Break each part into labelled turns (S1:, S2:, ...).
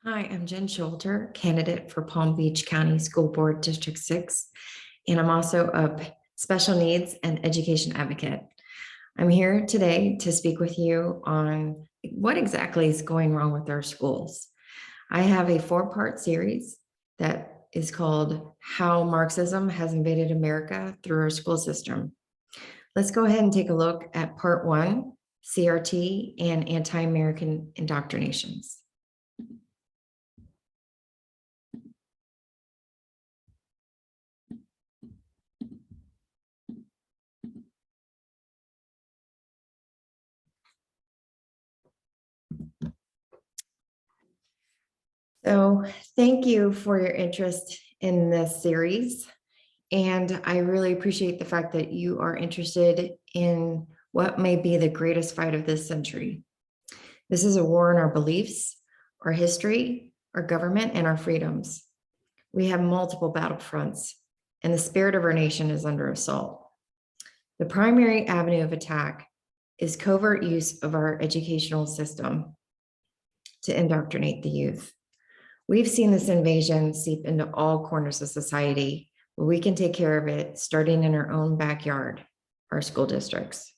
S1: Hi, I'm Jen Schulter, candidate for Palm Beach County School Board District 6, and I'm also a special needs and education advocate. I'm here today to speak with you on what exactly is going wrong with our schools. I have a 4-part series that is called How Marxism Has Invaded America Through Our School System. Let's go ahead and take a look at part 1, CRT and anti-American indoctrinations. So thank you for your interest in this series. And I really appreciate the fact that you are interested in what may be the greatest fight of this century. This is a war on our beliefs, our history, our government, and our freedoms. We have multiple battlefronts, and the spirit of our nation is under assault. The primary avenue of attack is covert use of our educational system to indoctrinate the youth. We've seen this invasion seep into all corners of society, where we can take care of it starting in our own backyard, our school districts.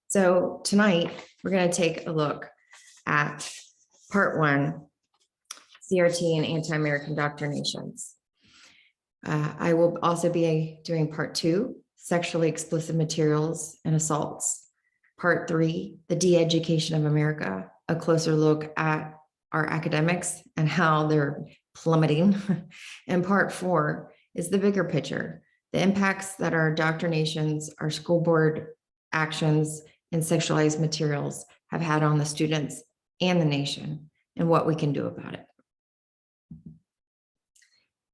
S1: So tonight, we're going to take a look at part 1, CRT and anti-American indoctrinations. I will also be doing part 2, sexually explicit materials and assaults. Part 3, the de-education of America, a closer look at our academics and how they're plummeting. And part 4 is the bigger picture, the impacts that our indoctrinations, our school board actions, and sexualized materials have had on the students and the nation, and what we can do about it.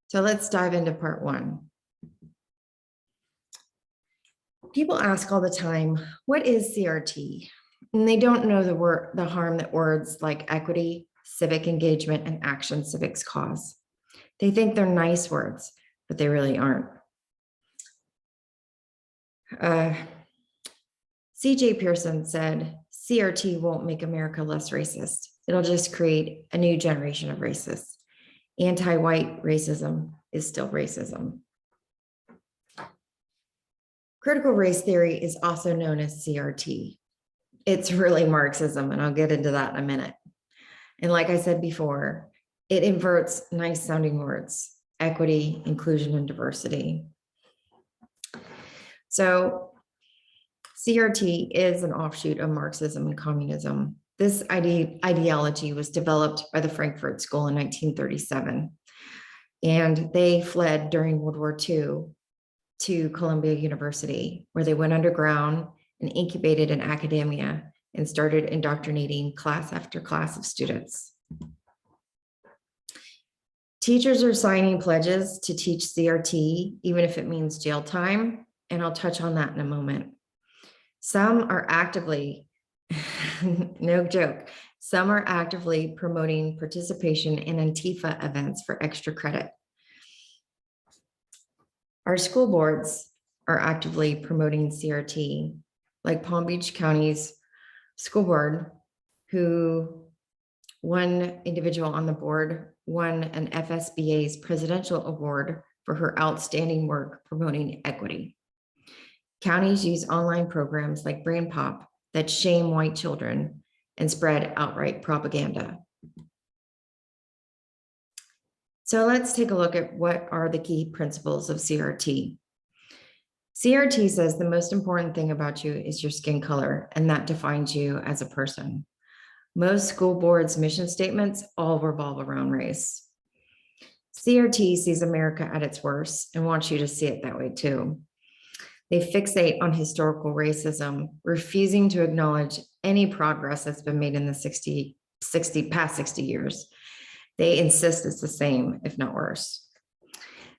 S1: So let's dive into part 1. People ask all the time, what is CRT? And they don't know the harm that words like equity, civic engagement, and action civics cause. They think they're nice words, but they really aren't. C.J. Pearson said, CRT won't make America less racist. It'll just create a new generation of racists. Anti-white racism is still racism. Critical race theory is also known as CRT. It's really Marxism, and I'll get into that in a minute. And like I said before, it inverts nice sounding words, equity, inclusion, and diversity. So CRT is an offshoot of Marxism and communism. This ideology was developed by the Frankfurt School in 1937, and they fled during World War II to Columbia University, where they went underground and incubated in academia and started indoctrinating class after class of students. Teachers are signing pledges to teach CRT, even if it means jail time, and I'll touch on that in a moment. Some are actively, no joke, some are actively promoting participation in Antifa events for extra credit. Our school boards are actively promoting CRT, like Palm Beach County's school board, who one individual on the board won an FSBA's presidential award for her outstanding work promoting equity. Counties use online programs like Brain Pop that shame white children and spread outright propaganda. So let's take a look at what are the key principles of CRT. CRT says the most important thing about you is your skin color, and that defines you as a person. Most school boards' mission statements all revolve around race. CRT sees America at its worst and wants you to see it that way too. They fixate on historical racism, refusing to acknowledge any progress that's been made in the past 60 years. They insist it's the same, if not worse.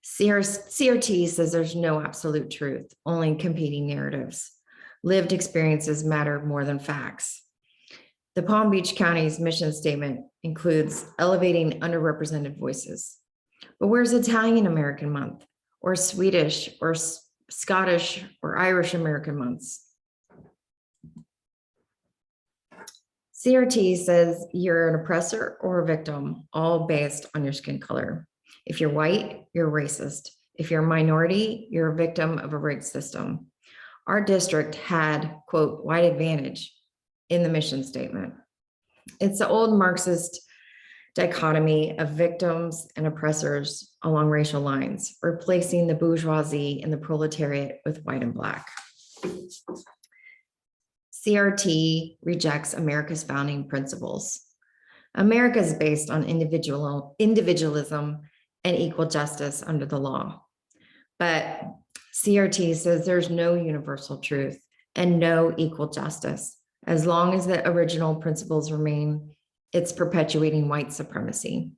S1: CRT says there's no absolute truth, only competing narratives. Lived experiences matter more than facts. The Palm Beach County's mission statement includes elevating underrepresented voices. But where's Italian American Month, or Swedish, or Scottish, or Irish American months? CRT says you're an oppressor or a victim, all based on your skin color. If you're white, you're racist. If you're a minority, you're a victim of a rigged system. Our district had, quote, white advantage in the mission statement. It's the old Marxist dichotomy of victims and oppressors along racial lines, replacing the bourgeoisie and the proletariat with white and black. CRT rejects America's founding principles. America is based on individualism and equal justice under the law. But CRT says there's no universal truth and no equal justice. As long as the original principles remain, it's perpetuating white supremacy.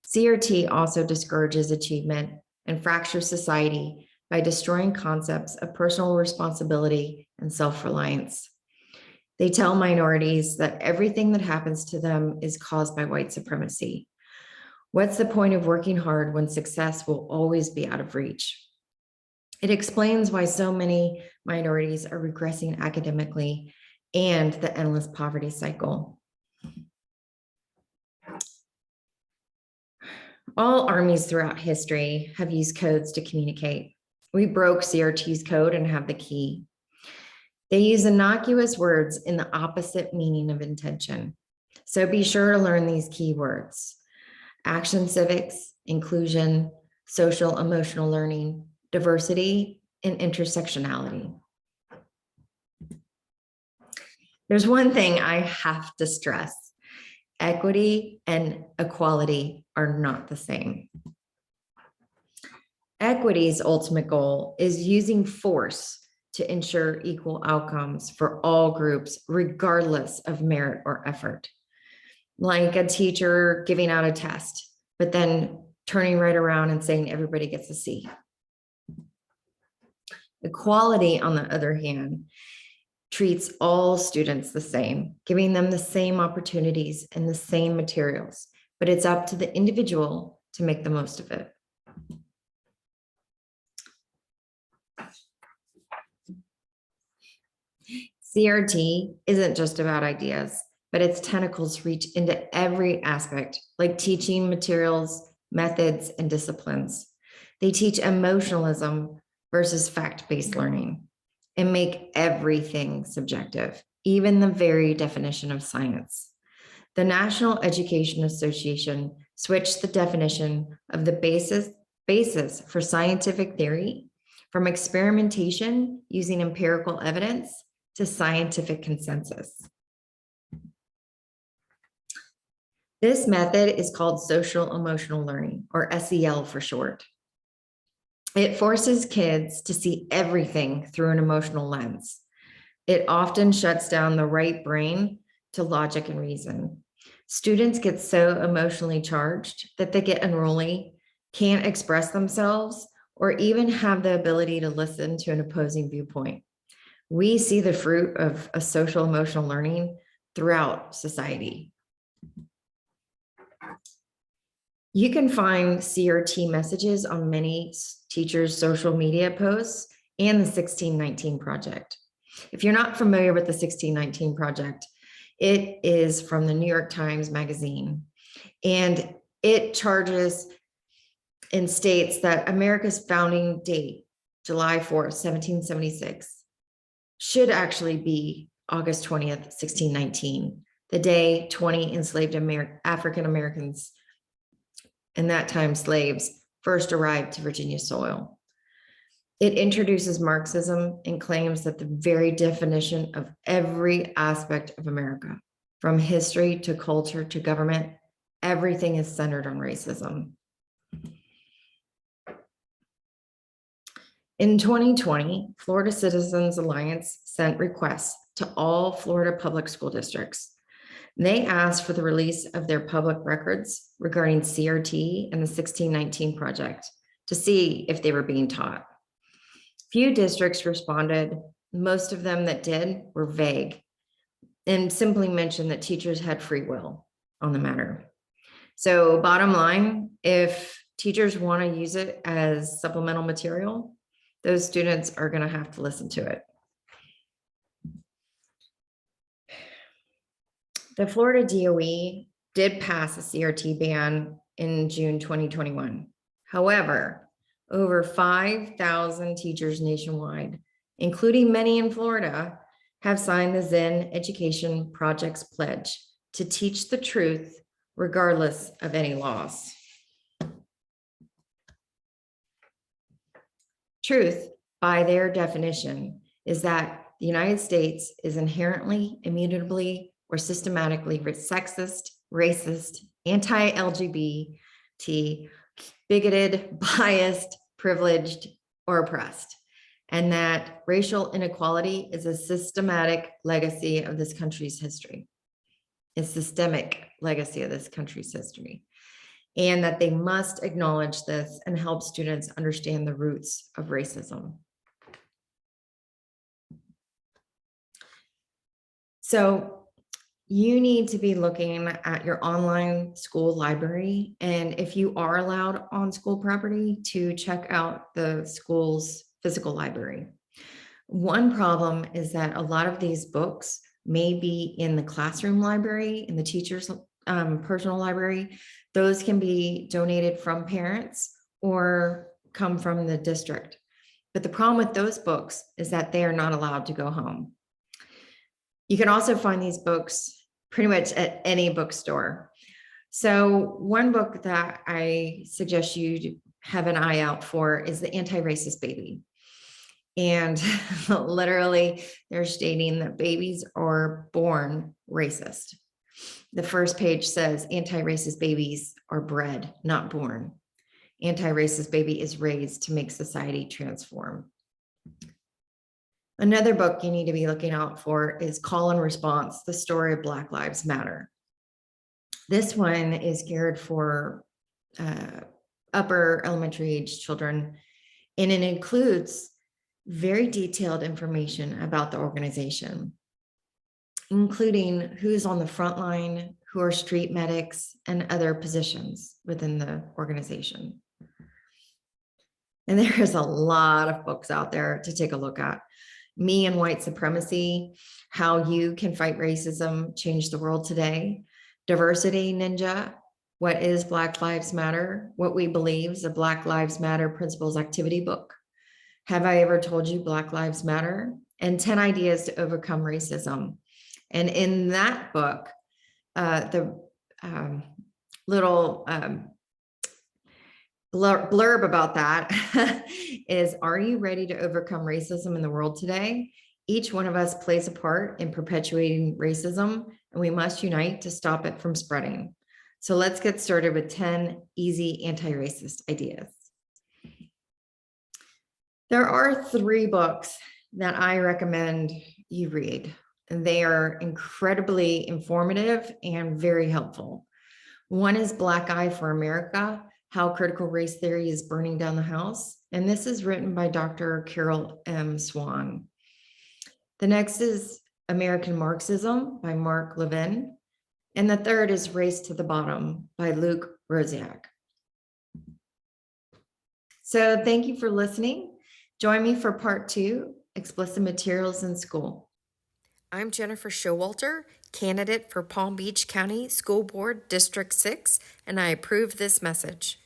S1: CRT also discourages achievement and fractures society by destroying concepts of personal responsibility and self-reliance. They tell minorities that everything that happens to them is caused by white supremacy. What's the point of working hard when success will always be out of reach? It explains why so many minorities are regressing academically and the endless poverty cycle. All armies throughout history have used codes to communicate. We broke CRT's code and have the key. They use innocuous words in the opposite meaning of intention. So be sure to learn these key words: action civics, inclusion, social emotional learning, diversity, and intersectionality. There's one thing I have to stress: equity and equality are not the same. Equity's ultimate goal is using force to ensure equal outcomes for all groups, regardless of merit or effort. Like a teacher giving out a test, but then turning right around and saying everybody gets a C. Equality, on the other hand, treats all students the same, giving them the same opportunities and the same materials, but it's up to the individual to make the most of it. CRT isn't just about ideas, but its tentacles reach into every aspect, like teaching materials, methods, and disciplines. They teach emotionalism versus fact-based learning and make everything subjective, even the very definition of science. The National Education Association switched the definition of the basis for scientific theory from experimentation using empirical evidence to scientific consensus. This method is called social emotional learning, or SEL for short. It forces kids to see everything through an emotional lens. It often shuts down the right brain to logic and reason. Students get so emotionally charged that they get unruly, can't express themselves, or even have the ability to listen to an opposing viewpoint. We see the fruit of a social emotional learning throughout society. You can find CRT messages on many teachers' social media posts and the 1619 Project. If you're not familiar with the 1619 Project, it is from the New York Times Magazine, and it charges and states that America's founding date, July 4th, 1776, should actually be August 20th, 1619, the day 20 enslaved African Americans, and that time slaves, first arrived to Virginia soil. It introduces Marxism and claims that the very definition of every aspect of America, from history to culture to government, everything is centered on racism. In 2020, Florida Citizens Alliance sent requests to all Florida public school districts. They asked for the release of their public records regarding CRT and the 1619 Project to see if they were being taught. Few districts responded. Most of them that did were vague and simply mentioned that teachers had free will on the matter. So bottom line, if teachers want to use it as supplemental material, those students are going to have to listen to it. The Florida DOE did pass a CRT ban in June 2021. However, over 5,000 teachers nationwide, including many in Florida, have signed the Zen Education Project's pledge to teach the truth regardless of any laws. Truth, by their definition, is that the United States is inherently, immutably, or systematically sexist, racist, anti-LGBT, bigoted, biased, privileged, or oppressed, and that racial inequality is a systematic legacy of this country's history. A systemic legacy of this country's history, and that they must acknowledge this and help students understand the roots of racism. So you need to be looking at your online school library, and if you are allowed on school property, to check out the school's physical library. One problem is that a lot of these books may be in the classroom library, in the teacher's personal library. Those can be donated from parents or come from the district. But the problem with those books is that they are not allowed to go home. You can also find these books pretty much at any bookstore. So one book that I suggest you have an eye out for is The Anti-Racist Baby. And literally, they're stating that babies are born racist. The first page says anti-racist babies are bred, not born. Anti-racist baby is raised to make society transform. Another book you need to be looking out for is Call and Response, The Story of Black Lives Matter. This one is geared for upper elementary age children, and it includes very detailed information about the organization, including who's on the front line, who are street medics, and other positions within the organization. And there's a lot of books out there to take a look at. Me and White Supremacy, How You Can Fight Racism, Change the World Today. Diversity Ninja, What is Black Lives Matter? What We Believe is a Black Lives Matter Principles Activity book. Have I Ever Told You Black Lives Matter? And 10 Ideas to Overcome Racism. And in that book, the little blurb about that is, are you ready to overcome racism in the world today? Each one of us plays a part in perpetuating racism, and we must unite to stop it from spreading. So let's get started with 10 easy anti-racist ideas. There are 3 books that I recommend you read, and they are incredibly informative and very helpful. One is Black Eye for America, How Critical Race Theory is Burning Down the House. And this is written by Dr. Carol M. Swan. The next is American Marxism by Mark Levin. And the third is Race to the Bottom by Luke Rosiak. So thank you for listening. Join me for part 2, Explicit Materials in School.
S2: I'm Jennifer Showalter, candidate for Palm Beach County School Board District 6, and I approve this message.